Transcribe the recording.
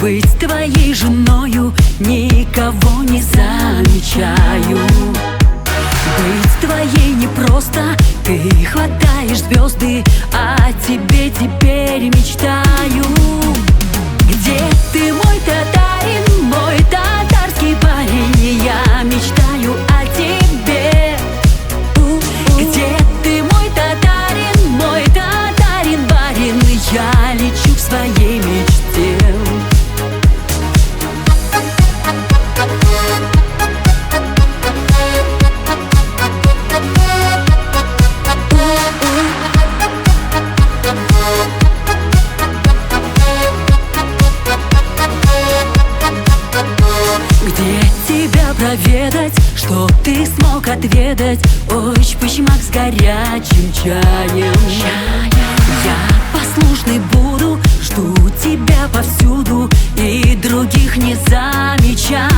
Быть твоей женою никого не замечаю. Быть твоей непросто, ты хватаешь звезды, о тебе теперь мечтаю. Где ты, мой татарин, мой татарский парень? Я мечтаю о тебе. Где ты, мой татарин, барин? Я лечу в своей мечте. Где тебя проведать, что ты смог отведать? Ой, почмак с горячим чаем. Я послушный буду, жду тебя повсюду и других не замечаю.